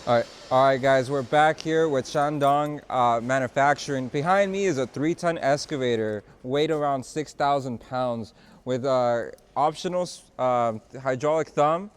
All right, guys, we're back here with Shandong Manufacturing. Behind me is a 3-ton excavator, weighed around 6,000 pounds, with optional hydraulic thumb,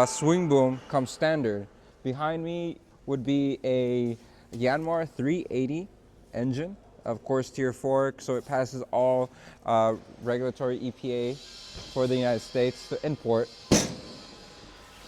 swing boom comes standard. Behind me would be a Yanmar 380 engine, of course tier 4, so it passes all regulatory EPA for the United States to import.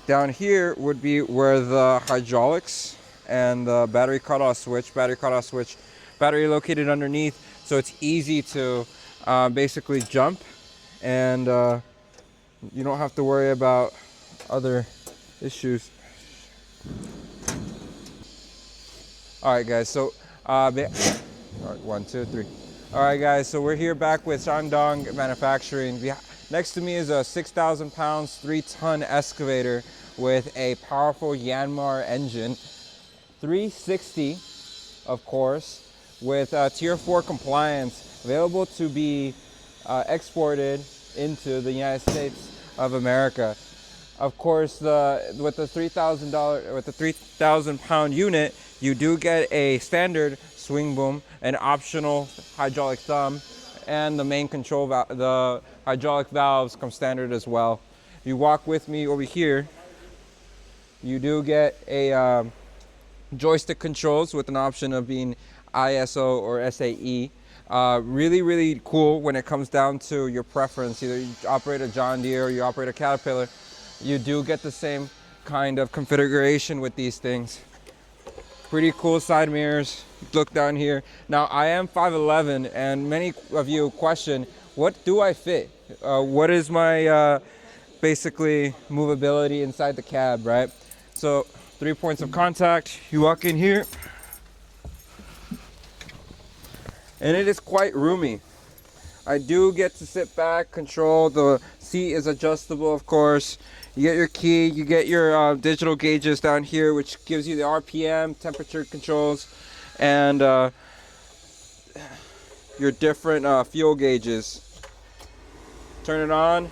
Down here would be where the hydraulics and the battery cutoff switch, battery located underneath, so it's easy to basically jump, and you don't have to worry about other issues. All right, guys, so all right, 1, 2, 3. All right, guys, so we're here back with Shandong Manufacturing. Next to me is a 6,000 pounds, 3-ton excavator with a powerful Yanmar engine, 360, of course, with tier 4 compliance, available to be exported into the United States of America. Of course, with the $3,000 pound unit, you do get a standard swing boom, an optional hydraulic thumb, and the main control the hydraulic valves come standard as well. If you walk with me over here, you do get a joystick controls with an option of being ISO or SAE. Really cool when it comes down to your preference. Either you operate a John Deere or you operate a Caterpillar, you do get the same kind of configuration with these things. Pretty cool side mirrors. Look down here. Now, I am 5'11", and many of you question, what do I fit? What is my basically movability inside the cab, right? So 3 points of contact. You walk in here, and it is quite roomy. I do get to sit back, control. The seat is adjustable, of course. You get your key, you get your digital gauges down here, which gives you the RPM, temperature controls, and your different fuel gauges. Turn it on.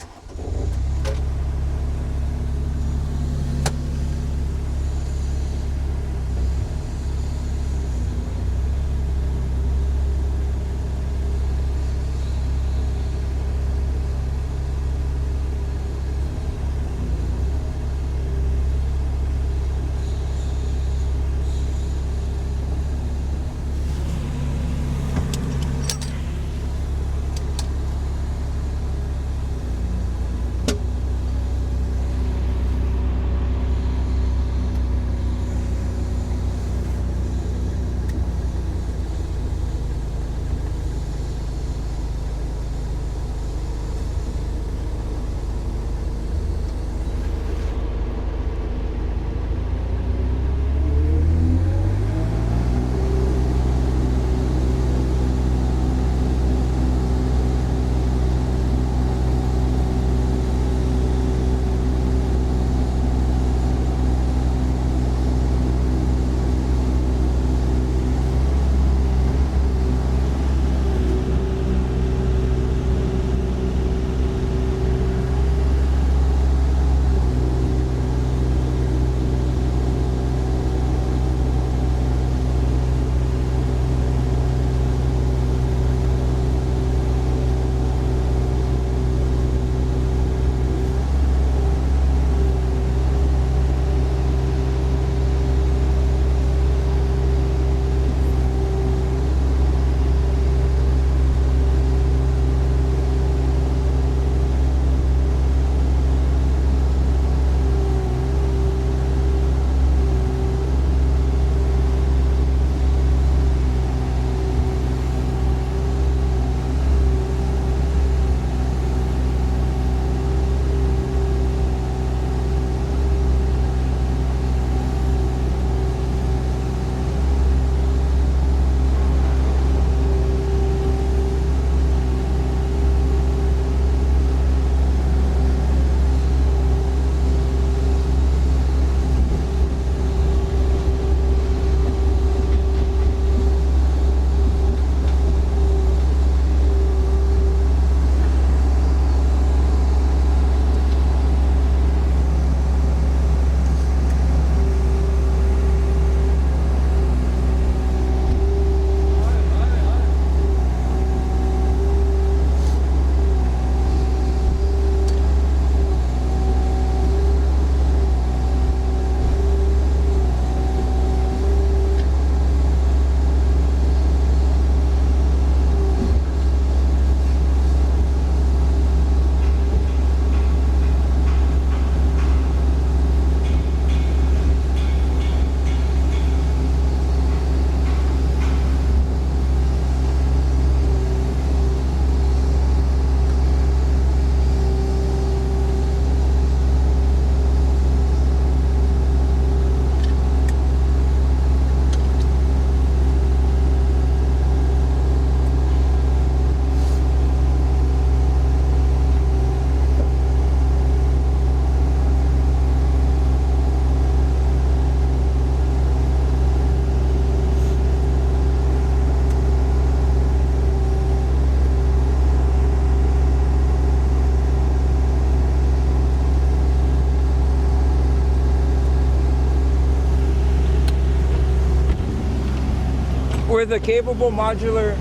with a capable modular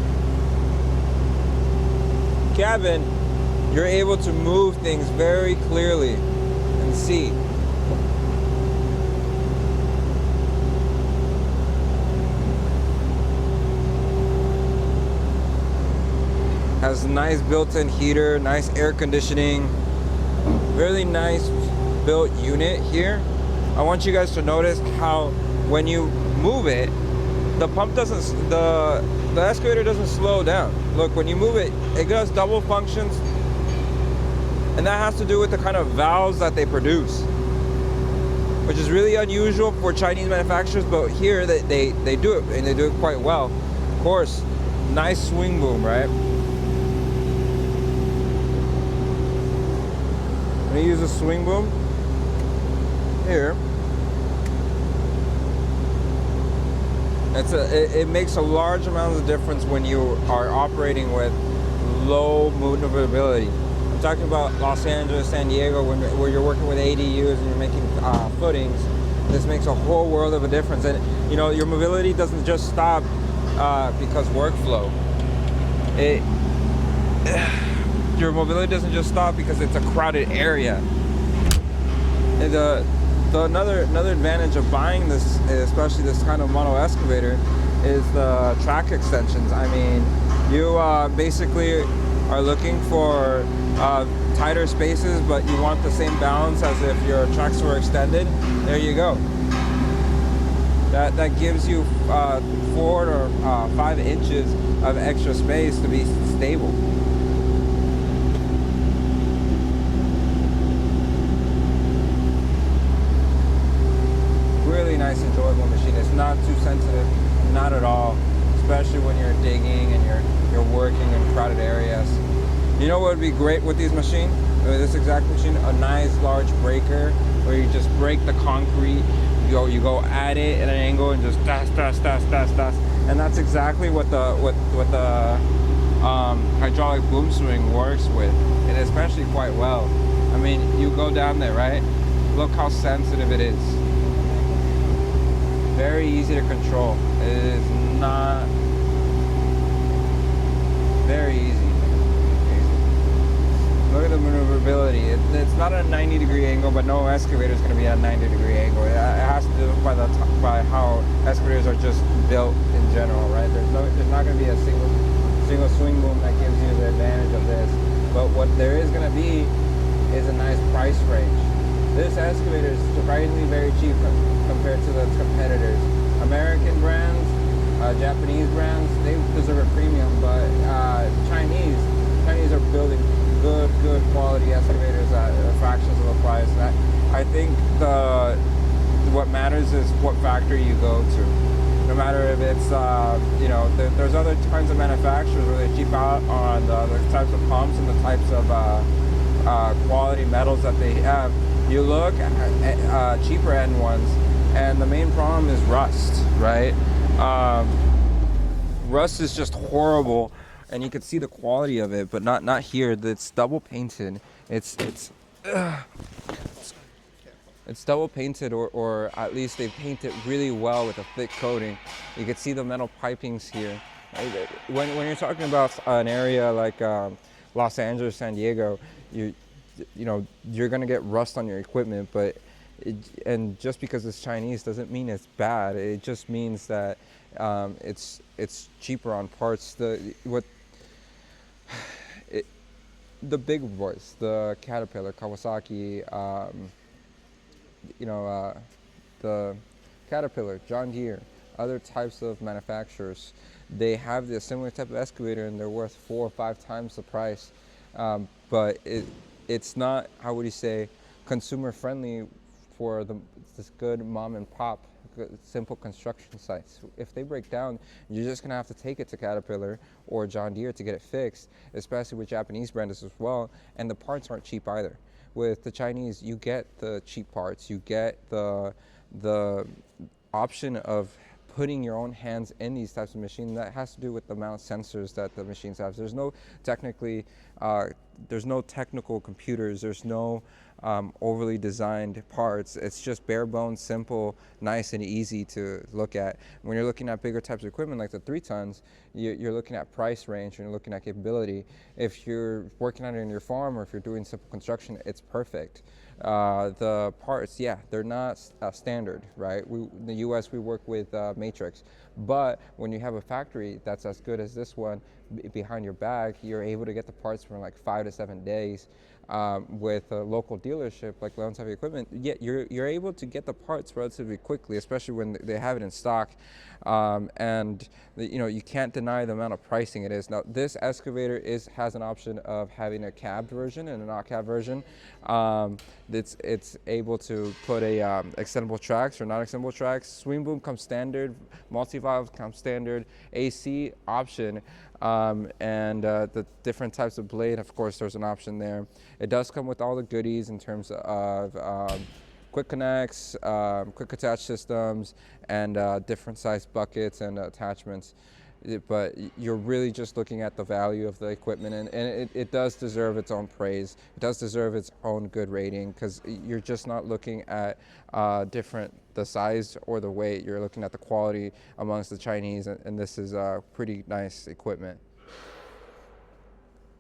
cabin, you're able to move things very clearly and see. Has a nice built-in heater, nice air conditioning, really nice built unit here. I want you guys to notice how when you move it, the pump doesn't, the excavator doesn't slow down. Look, when you move it, it does double functions, and that has to do with the kind of valves that they produce, which is really unusual for Chinese manufacturers, but here they do it, and they do it quite well. Of course, nice swing boom, right? I'm gonna use a swing boom here. It makes a large amount of difference when you are operating with low maneuverability. I'm talking about Los Angeles, San Diego, where you're working with ADUs and you're making footings. This makes a whole world of a difference. And you know, your mobility doesn't just stop because workflow. Your mobility doesn't just stop because it's a crowded area. And another advantage of buying this, especially this kind of mono excavator, is the track extensions. I mean, you basically are looking for tighter spaces, but you want the same balance as if your tracks were extended. There you go. That gives you 4 or 5 inches of extra space to be stable. Really nice, enjoyable machine. It's not too sensitive, not at all, especially when you're digging and you're working in crowded areas. You know what would be great with these machines? With this exact machine, a nice large breaker where you just break the concrete, you go at it at an angle and just dash. And that's exactly what the hydraulic boom swing works with, and especially quite well. I mean, you go down there, right? Look how sensitive it is. Very easy to control. It is not very easy. Look at the maneuverability. It's not a 90-degree angle, but no excavator is going to be at a 90-degree angle. It has to do by how excavators are just built in general, right? There's not going to be a single swing boom that gives you the advantage of this. But what there is going to be is a nice price range. This excavator is surprisingly very cheap compared to the competitors. American brands, Japanese brands, they deserve a premium, but Chinese are building good quality excavators at fractions of the price. And I think what matters is what factory you go to. No matter if it's, you know, there's other kinds of manufacturers where they cheap out on the types of pumps and the types of quality metals that they have. You look at cheaper end ones, and the main problem is rust, right? Rust is just horrible, and you can see the quality of it, but not here. It's double painted. It's double painted, or at least they paint it really well with a thick coating. You can see the metal pipings here. When you're talking about an area like Los Angeles, San Diego, you know, you're gonna get rust on your equipment, but and just because it's Chinese doesn't mean it's bad. It just means that it's cheaper on parts. The big boys, the Caterpillar, Kawasaki, you know, the Caterpillar, John Deere, other types of manufacturers, they have the similar type of excavator and they're worth 4 or 5 times the price, but it's not, how would you say, consumer friendly for this good mom and pop simple construction sites. If they break down, you're just gonna have to take it to Caterpillar or John Deere to get it fixed, especially with Japanese brands as well, and the parts aren't cheap either. With the Chinese, you get the cheap parts, you get the option of putting your own hands in these types of machines. That has to do with the amount of sensors that the machines have. There's no technical computers, there's no overly designed parts. It's just bare bones, simple, nice, and easy to look at. When you're looking at bigger types of equipment like the 3 tons, you're looking at price range, and you're looking at capability. If you're working on it in your farm, or if you're doing simple construction, it's perfect. The parts, yeah, they're not standard, right? In the US, we work with matrix, but when you have a factory that's as good as this one behind your back, you're able to get the parts from like 5 to 7 days. With a local dealership like Leon's Heavy Equipment, yeah, you're able to get the parts relatively quickly, especially when they have it in stock. And you can't deny the amount of pricing it is. Now, this excavator has an option of having a cabbed version and a not cabbed version. It's able to put a extendable tracks or not extendable tracks. Swing boom comes standard, multi-valve comes standard, AC option. And the different types of blade, of course, there's an option there. It does come with all the goodies in terms of quick connects, quick attach systems, and different size buckets and attachments. But you're really just looking at the value of the equipment, and it does deserve its own praise. It does deserve its own good rating, because you're just not looking at the size or the weight. You're looking at the quality amongst the Chinese, and this is pretty nice equipment.